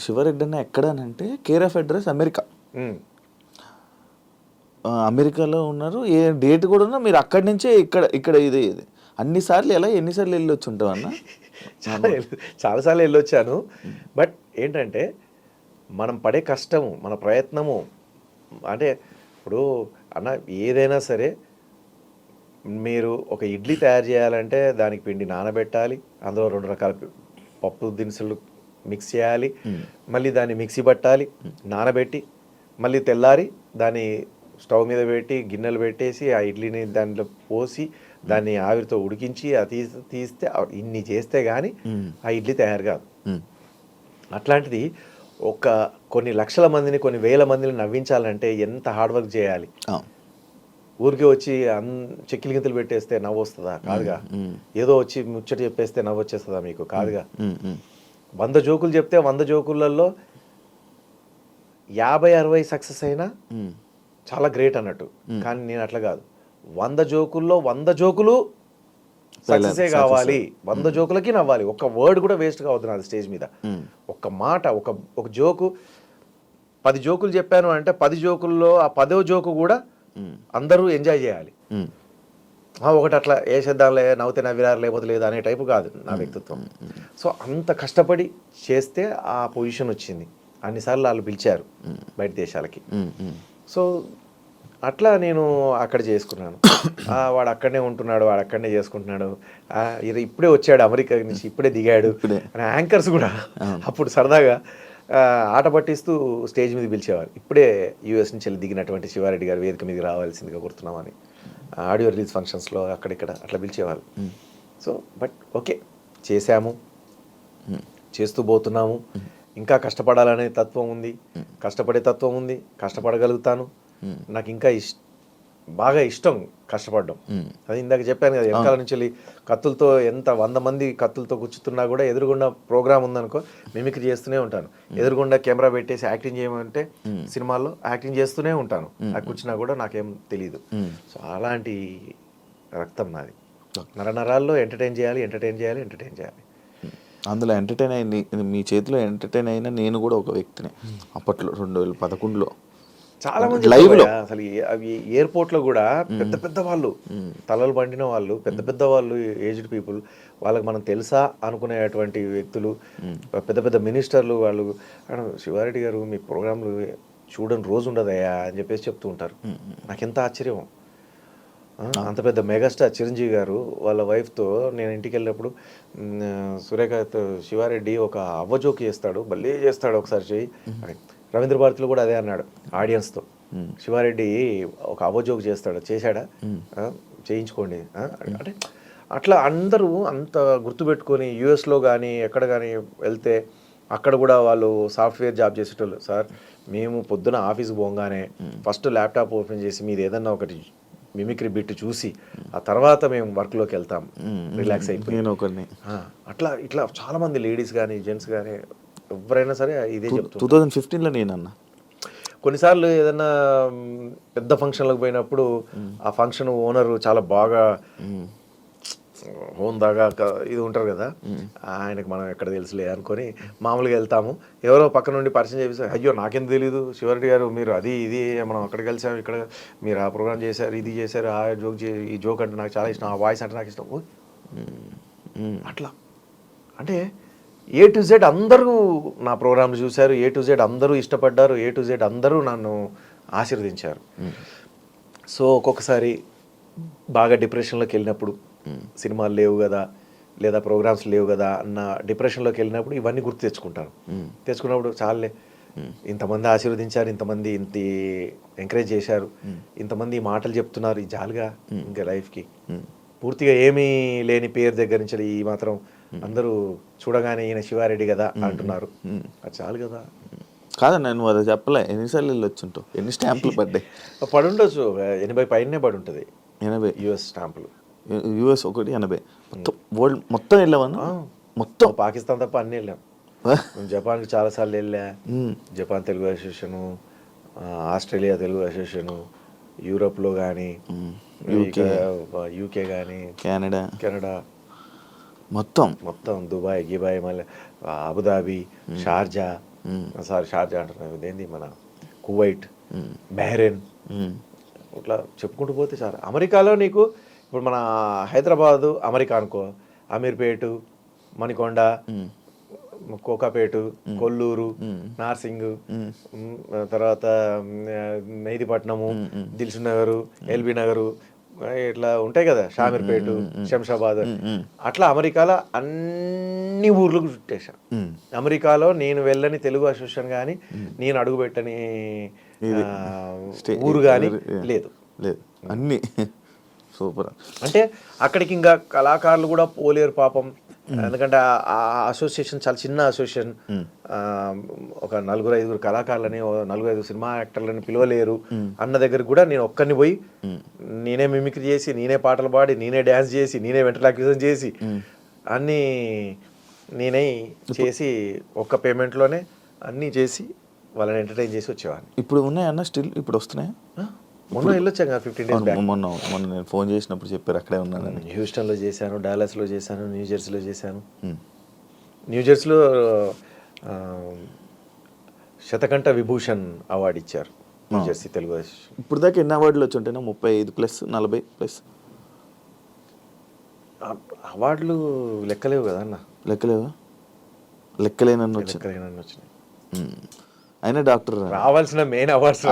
శివారెడ్డి అన్న ఎక్కడనంటే care of address America. అమెరికాలో ఉన్నారు. ఏ డేట్ కూడా ఉన్నా మీరు అక్కడి నుంచే ఇక్కడ ఇక్కడ ఇది అన్నిసార్లు ఎలా ఎన్నిసార్లు వెళ్ళి వచ్చి ఉంటావు అన్న? చాలాసార్లు వెళ్ళొచ్చాను. బట్ ఏంటంటే మనం పడే కష్టము, మన ప్రయత్నము, అంటే ఇప్పుడు అన్న ఏదైనా సరే మీరు ఒక ఇడ్లీ తయారు చేయాలంటే దానికి పిండి నానబెట్టాలి, అందులో 2 రకాల పప్పు దినుసులు మిక్స్ చేయాలి, మళ్ళీ దాన్ని మిక్సీ పట్టాలి, నానబెట్టి మళ్ళీ తెల్లారి దాన్ని స్టవ్ మీద పెట్టి గిన్నెలు పెట్టేసి ఆ ఇడ్లీని దాంట్లో పోసి దాన్ని ఆవిరితో ఉడికించి అది తీస్తే ఇన్ని చేస్తే కానీ ఆ ఇడ్లీ తయారు కాదు. అట్లాంటిది కొన్ని లక్షల మందిని, కొన్ని వేల మందిని నవ్వించాలంటే ఎంత హార్డ్ వర్క్ చేయాలి. ఊరికి వచ్చి చెక్కిలి గింతలు పెట్టేస్తే నవ్వు వస్తుందా? కాదుగా. ఏదో వచ్చి ముచ్చట చెప్పేస్తే నవ్వు వచ్చేస్తుందా మీకు? కాదుగా. 100 జోకులు చెప్తే 100 జోకులలో 50-60 సక్సెస్ అయినా చాలా గ్రేట్ అన్నట్టు. కానీ నేను అట్లా కాదు. 100 జోకుల్లో 100 జోకులు సక్సెసే కావాలి, 100 జోకులకి నవ్వాలి. ఒక్క వర్డ్ కూడా వేస్ట్ కావద్దు నాది స్టేజ్ మీద. ఒక్క మాట, ఒక జోకు 10 జోకులు చెప్పాను అంటే 10 జోకుల్లో ఆ 10వ జోకు కూడా అందరూ ఎంజాయ్ చేయాలి. ఒకటి అట్లా వేసేద్దాంలే, నవ్వుతే నవ్విరారు లేకపోతే లేదు అనే టైపు కాదు నా వ్యక్తిత్వం. సో అంత కష్టపడి చేస్తే ఆ పొజిషన్ వచ్చింది. అన్నిసార్లు వాళ్ళు పిలిచారు బయట దేశాలకి. సో అట్లా నేను అక్కడ చేసుకున్నాను. వాడు అక్కడనే ఉంటున్నాడు, వాడు అక్కడనే చేసుకుంటున్నాడు, ఇప్పుడే వచ్చాడు అమెరికా నుంచి, ఇప్పుడే దిగాడు అని యాంకర్స్ కూడా అప్పుడు సరదాగా ఆట పట్టిస్తూ స్టేజ్ మీద పిలిచేవారు. ఇప్పుడే యూఎస్ నుంచి వెళ్ళి దిగినటువంటి శివారెడ్డి గారు వేదిక మీదకి రావాల్సిందిగా గుర్తున్నామని ఆడియో రిలీజ్ ఫంక్షన్స్లో అక్కడిక్కడ అట్లా పిలిచేవాళ్ళు. సో బట్ ఓకే, చేశాము, చేస్తూ పోతున్నాము. ఇంకా కష్టపడాలనే తత్వం ఉంది, కష్టపడే తత్వం ఉంది, కష్టపడగలుగుతాను. నాకు ఇంకా బాగా ఇష్టం కష్టపడడం. అది ఇందాక చెప్పాను కదా, వెనకాల నుంచి వెళ్ళి కత్తులతో 100 మంది కత్తులతో కూర్చుతున్నా కూడా ఎదురుగుండా ప్రోగ్రామ్ ఉందనుకో మిమిక్రీ చేస్తూనే ఉంటాను. ఎదురుగుండా కెమెరా పెట్టేసి యాక్టింగ్ చేయమంటే సినిమాల్లో యాక్టింగ్ చేస్తూనే ఉంటాను. నాకు కూర్చున్నా కూడా నాకేం తెలియదు. సో అలాంటి రక్తం నాది. నరాల్లో ఎంటర్టైన్ చేయాలి. అందులో ఎంటర్టైన్ అయింది మీ చేతిలో. ఎంటర్టైన్ అయినా నేను కూడా ఒక వ్యక్తిని అప్పట్లో 2011లో చాలా మంది లైవ్లో. అసలు అవి ఎయిర్పోర్ట్లో కూడా పెద్ద వాళ్ళు, తలలు పండిన వాళ్ళు, పెద్ద వాళ్ళు, ఏజ్డ్ పీపుల్, వాళ్ళకి మనం తెలుసా అనుకునేటువంటి వ్యక్తులు, పెద్ద మినిస్టర్లు, వాళ్ళు శివారెడ్డి గారు మీ ప్రోగ్రాంలు చూడని రోజు ఉండదయ్యా అని చెప్పేసి చెప్తూ ఉంటారు. నాకెంత ఆశ్చర్యం. అంత పెద్ద మెగాస్టార్ చిరంజీవి గారు వాళ్ళ వైఫ్తో నేను ఇంటికి వెళ్ళినప్పుడు సురేఖతో శివారెడ్డి ఒక అవ్వజోకి చేస్తాడు, భలే చేస్తాడు ఒకసారి చెయ్యి. రవీంద్ర భారతిలో కూడా అదే అన్నాడు ఆడియన్స్తో, శివారెడ్డి ఒక అవ్వజోక్ చేశాడా, చేయించుకోండి అంటే. అట్లా అందరూ అంత గుర్తుపెట్టుకొని యూఎస్లో కానీ ఎక్కడ కానీ వెళ్తే అక్కడ కూడా వాళ్ళు సాఫ్ట్వేర్ జాబ్ చేసేటోళ్ళు. సార్ మేము పొద్దున ఆఫీస్కి పోగానే ఫస్ట్ ల్యాప్టాప్ ఓపెన్ చేసి మీది ఏదన్నా ఒకటి మిమిక్రీ బిట్ చూసి ఆ తర్వాత మేము వర్క్లోకి వెళ్తాం రిలాక్స్ అయిపోయి. అట్లా ఇట్లా చాలామంది లేడీస్ కానీ జెంట్స్ కానీ ఎవరైనా సరే ఇదే చెప్తారు. 2015లో నేనన్నా కొన్నిసార్లు ఏదన్నా పెద్ద ఫంక్షన్లకు పోయినప్పుడు ఆ ఫంక్షన్ ఓనరు చాలా బాగా హోందాగా ఇది ఉంటారు కదా, ఆయనకు మనం ఎక్కడ తెలుసులే అనుకొని మామూలుగా వెళ్తాము. ఎవరో పక్క నుండి పరిచయం చేపిస్తారు, అయ్యో నాకెందుకు తెలీదు శివారెడ్డి గారు మీరు అది ఇది మనం అక్కడ కలిసాము, ఇక్కడ మీరు ఆ ప్రోగ్రామ్ చేశారు, ఇది చేశారు, ఆ జోక్ ఈ జోక్ అంటే నాకు చాలా ఇష్టం, ఆ వాయిస్ అంటే నాకు ఇష్టం. అట్లా అంటే A to Z అందరూ నా ప్రోగ్రాంలు చూశారు, A to Z అందరూ ఇష్టపడ్డారు, A to Z అందరూ నన్ను ఆశీర్వదించారు. సో ఒక్కొక్కసారి బాగా డిప్రెషన్లోకి వెళ్ళినప్పుడు, సినిమాలు లేవు కదా లేదా ప్రోగ్రామ్స్ లేవు కదా అన్న డిప్రెషన్లోకి వెళ్ళినప్పుడు ఇవన్నీ గుర్తు తెచ్చుకున్నప్పుడు చాలే, ఇంతమంది ఆశీర్వదించారు, ఇంతమంది ఇంత ఎంకరేజ్ చేశారు, ఇంతమంది మాటలు చెప్తున్నారు, ఈ జాలుగా ఇంకా లైఫ్కి పూర్తిగా ఏమీ లేని పేరు దగ్గర నుంచి ఈ మాత్రం అందరూ చూడగానే ఈయన శివారెడ్డి కదా అంటున్నారు, అది చాలు కదా. కాదన్న నువ్వు అది చెప్పలే, ఎన్నిసార్లు వెళ్ళొచ్చుంటావు, ఎన్ని స్టాంపులు పడ్డాయి? పడుండొచ్చు, 80 పైనే పడి ఉంటుంది. 80 యుఎస్ స్టాంపులు, యుఎస్ ఒకటి 80 మొత్తం వరల్డ్ మొత్తం వెళ్ళావన్నా? మొత్తం పాకిస్తాన్ తప్ప అన్నీ వెళ్ళాం. జపాన్కి చాలాసార్లు వెళ్ళా, Japan Telugu association, Australia Telugu association, యూరోప్లో కానీ, యూకే కానీ, కెనడా మొత్తం దుబాయ్ గిబాయ్, మళ్ళీ అబుదాబి, షార్జా, సారీ షార్జా అంటున్నాను, ఇదేంది మన కువైట్, బహ్రెయిన్, ఇట్లా చెప్పుకుంటూ పోతే చాలా. అమెరికాలో నీకు ఇప్పుడు మన హైదరాబాదు అమెరికా అనుకో, అమీర్పేటు, మణికొండ, కోకాపేటు, కొల్లూరు, నార్సింగ్, తర్వాత మెహదీపట్నము, దిల్సుఖ్ నగరు, ఎల్బీ నగరు, ఇట్లా ఉంటాయి కదా, షామీర్పేటు, శంషాబాద్, అట్లా అమెరికాలో అన్ని ఊర్లకు చుట్టేసా. అమెరికాలో నేను వెళ్ళని తెలుగు అసోసియేషన్ కానీ, నేను అడుగుపెట్టని ఊరు కానీ లేదు. లేదు, అన్నీ సూపర్. అంటే అక్కడికి ఇంకా కళాకారులు కూడా పోలేరు పాపం, ఎందుకంటే ఆ అసోసియేషన్ చాలా చిన్న అసోసియేషన్. ఒక 4-5 కళాకారులని, 4-5 సినిమా యాక్టర్లని పిలవలేరు అన్న దగ్గర కూడా నేను ఒక్కరిని పోయి నేనే మిమిక్రీ చేసి, నేనే పాటలు పాడి, నేనే డ్యాన్స్ చేసి, నేనే వెంట్రలాక్విజన్ చేసి, అన్నీ నేనే చేసి ఒక్క పేమెంట్లోనే అన్నీ చేసి వాళ్ళని ఎంటర్టైన్ చేసి వచ్చేవాడిని. ఇప్పుడు ఉన్నాయన్న స్టిల్? ఇప్పుడు వస్తున్నాయా? మొన్న వెళ్ళొచ్చాను కదా 15 days బ్యాక్. మొన్న నేను ఫోన్ చేసినప్పుడు చెప్పారు అక్కడే ఉన్నానని. హ్యూస్టన్లో చేశాను, డాలస్లో చేశాను, న్యూజెర్సీలో చేశాను. న్యూజెర్సీలో శతకంఠ విభూషణ్ అవార్డు ఇచ్చారు న్యూజెర్సీ తెలుగు. ఇప్పుడు దాకా ఎన్ని అవార్డులు వచ్చి ఉంటాయి? 35+, 40+? అవార్డులు లెక్కలేవు కదా అన్న. లెక్కలేవా? లెక్కలేనన్ను వచ్చి వచ్చినాయి. అయినా డాక్టర్ రావాల్సిన main awards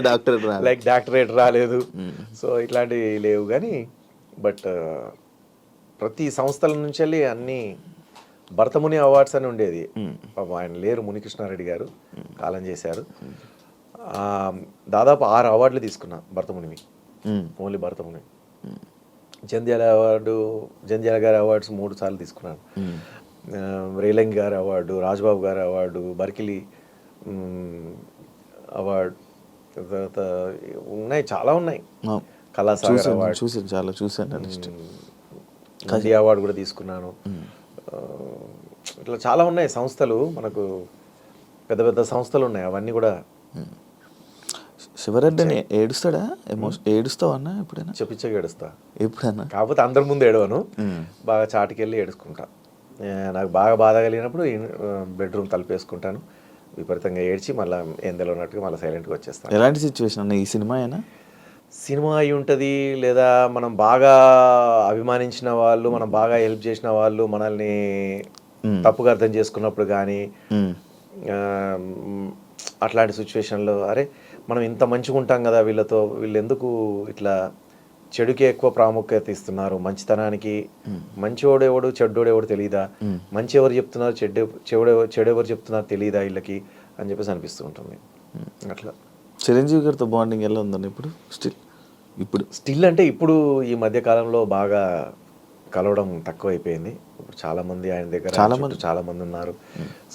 doctor like doctorate రాలేదు, సో ఇట్లాంటివి లేవు. కానీ బట్ ప్రతి సంస్థల నుంచి వెళ్ళి అన్ని భరతముని అవార్డ్స్ అని ఉండేది. ఆయన లేరు, మునికృష్ణారెడ్డి గారు కాలం చేశారు. దాదాపు 6 అవార్డులు తీసుకున్నా భరతమునివి, ఓన్లీ భరతముని. జంధ్యాల గారి అవార్డ్స్ 3 సార్లు తీసుకున్నాను. రేలంగి గారి అవార్డు, రాజ్బాబు గారి అవార్డు, బర్కిలీ అవార్డు, తర్వాత ఉన్నాయి, చాలా ఉన్నాయి. కళాసాగర్ అవార్డు చూసాను. నంది అవార్డు కూడా తీసుకున్నాను. ఇట్లా చాలా ఉన్నాయి సంస్థలు, మనకు పెద్ద పెద్ద సంస్థలు ఉన్నాయి. అవన్నీ కూడా. శివరెడ్డిని ఏడుస్తాడా? ఏడుస్తావా అన్న ఎప్పుడైనా? చెప్పించగా ఏడుస్తా ఎప్పుడన్నా, కాకపోతే అందరి ముందు ఏడవను, బాగా చాటుకెళ్ళి ఏడుచుకుంటా. నాకు బాగా బాధ కలిగినప్పుడు బెడ్రూమ్ తలుపేసుకుంటాను, విపరీతంగా ఏడ్చి మళ్ళీ ఏందలో ఉన్నట్టుగా మళ్ళీ సైలెంట్గా వచ్చేస్తాను. ఎలాంటి సిచ్యువేషన్ అన్న ఈ సినిమా? అయినా సినిమా అయి ఉంటుంది, లేదా మనం బాగా అభిమానించిన వాళ్ళు, మనం బాగా హెల్ప్ చేసిన వాళ్ళు మనల్ని తప్పుగా అర్థం చేసుకున్నప్పుడు కానీ, అట్లాంటి సిచ్యువేషన్లో అరే మనం ఇంత మంచిగా ఉంటాం కదా వీళ్ళతో, వీళ్ళు ఎందుకు ఇట్లా చెడుకి ఎక్కువ ప్రాముఖ్యత ఇస్తున్నారు, మంచితనానికి మంచివాడెవడు చెడ్డోడెవడు తెలియదా, మంచి ఎవరు చెప్తున్నారు, చెడెవరు చెప్తున్నారు తెలియదా వీళ్ళకి అని చెప్పేసి అనిపిస్తూ ఉంటుంది. అట్లా చిరంజీవి గారితో బాండింగ్ ఎలా ఉందండి ఇప్పుడు? స్టిల్ అంటే ఇప్పుడు ఈ మధ్య కాలంలో బాగా కలవడం తక్కువ అయిపోయింది. ఇప్పుడు చాలామంది ఆయన దగ్గర చాలామంది ఉన్నారు.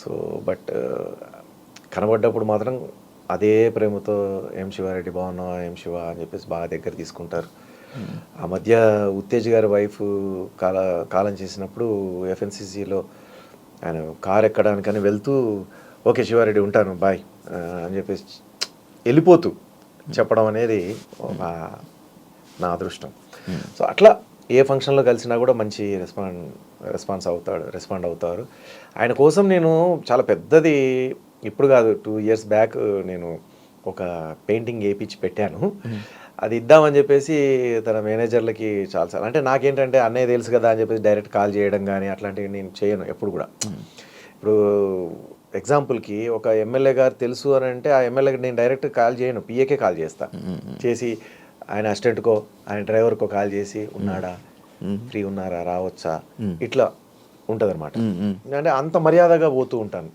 సో బట్ కనబడ్డప్పుడు మాత్రం అదే ప్రేమతో ఏం శివారెడ్డి బాగున్నావా, ఏం శివ అని చెప్పేసి బాగా దగ్గర తీసుకుంటారు. ఆ మధ్య ఉత్తేజ్ గారి వైఫ్ కాలం చేసినప్పుడు FNCCలో ఆయన కారు ఎక్కడానికని వెళ్తూ ఓకే శివారెడ్డి ఉంటాను బాయ్ అని చెప్పేసి వెళ్ళిపోతూ చెప్పడం అనేది నా అదృష్టం. సో అట్లా ఏ ఫంక్షన్లో కలిసినా కూడా మంచి రెస్పాండ్ అవుతారు. ఆయన కోసం నేను చాలా పెద్దది ఇప్పుడు కాదు, 2 years బ్యాక్ నేను ఒక పెయింటింగ్ వేయించి పెట్టాను. అది ఇద్దామని చెప్పేసి తన మేనేజర్లకి చాలాసార్లు, అంటే నాకేంటంటే అన్నయ్య తెలుసు కదా అని చెప్పేసి డైరెక్ట్ కాల్ చేయడం కానీ అట్లాంటివి నేను చేయను ఎప్పుడు కూడా. ఇప్పుడు ఎగ్జాంపుల్కి ఒక ఎమ్మెల్యే గారు తెలుసు అని అంటే ఆ ఎమ్మెల్యేకి నేను డైరెక్ట్ కాల్ చేయను, పిఏకే కాల్ చేస్తా. చేసి ఆయన అసిస్టెంట్కో ఆయన డ్రైవర్కో కాల్ చేసి ఉన్నాడా, ఫ్రీ ఉన్నారా, రావచ్చా, ఇట్లా ఉంటుంది అనమాట. అంటే అంత మర్యాదగా పోతూ ఉంటాను.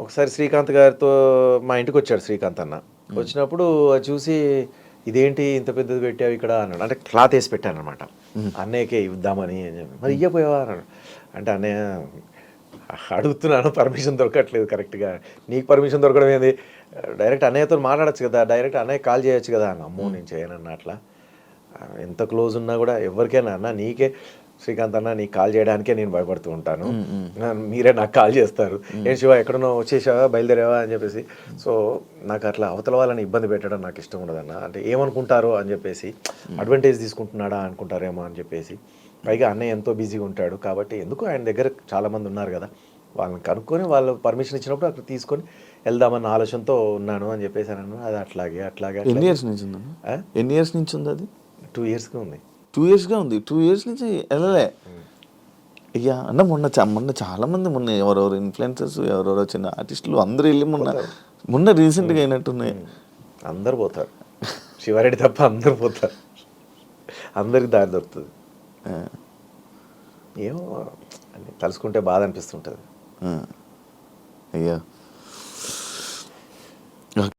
ఒకసారి శ్రీకాంత్ గారితో మా ఇంటికి వచ్చాడు శ్రీకాంత్ అన్న. వచ్చినప్పుడు చూసి ఇదేంటి ఇంత పెద్దది పెట్టావు ఇక్కడ అన్నాడు. అంటే క్లాత్ వేసి పెట్టాను అనమాట, అన్నయ్యకే ఇద్దామని. మరి ఇయ్యపోయావా అన్నాడు. అంటే అన్నయ్య అడుగుతున్నాను, పర్మిషన్ దొరకట్లేదు కరెక్ట్గా. నీకు పర్మిషన్ దొరకడం ఏంది, డైరెక్ట్ అన్నయ్యతో మాట్లాడచ్చు కదా, డైరెక్ట్ అన్నయ్య కాల్ చేయొచ్చు కదా అన్న. అమ్మో నేను చేయనన్నా, అట్లా ఎంత క్లోజ్ ఉన్నా కూడా ఎవరికైనా అన్న నీకే శ్రీకాంత్ అన్న నీకు కాల్ చేయడానికే నేను భయపడుతూ ఉంటాను, మీరే నాకు కాల్ చేస్తారు, ఏం శివ ఎక్కడనో వచ్చేసావా బయలుదేరావా అని చెప్పేసి. సో నాకు అట్లా అవతల వాళ్ళని ఇబ్బంది పెట్టడం నాకు ఇష్టం ఉండదన్న. అంటే ఏమనుకుంటారో అని చెప్పేసి, అడ్వాంటేజ్ తీసుకుంటున్నాడా అనుకుంటారేమో అని చెప్పేసి. పైగా అన్నయ్య ఎంతో బిజీగా ఉంటాడు కాబట్టి ఎందుకు, ఆయన దగ్గర చాలామంది ఉన్నారు కదా, వాళ్ళని కనుక్కొని వాళ్ళు పర్మిషన్ ఇచ్చినప్పుడు అక్కడ తీసుకొని వెళ్దామన్న ఆలోచనతో ఉన్నాను అని చెప్పేసాను. అది అట్లాగే ఎన్ని ఇయర్స్ నుంచి ఉందన్న? ఎన్ని ఇయర్స్ నుంచి ఉంది అది? 2 ఇయర్స్గా ఉంది. 2 ఇయర్స్గా ఉంది. 2 ఇయర్స్ నుంచి వెళ్ళలే. అయ్యా అన్న మొన్న చాలా మంది మొన్న ఎవరెవరు ఇన్ఫ్లుయెన్సర్స్ ఎవరెవరో చిన్న ఆర్టిస్టులు అందరూ వెళ్ళి మొన్న రీసెంట్గా అయినట్టున్నాయి. అందరు పోతారు, శివారెడ్డి తప్ప అందరు పోతారు, అందరికి దారి దొరుకుతుంది. ఏమో తలుసుకుంటే బాధ అనిపిస్తుంటుంది. అయ్యా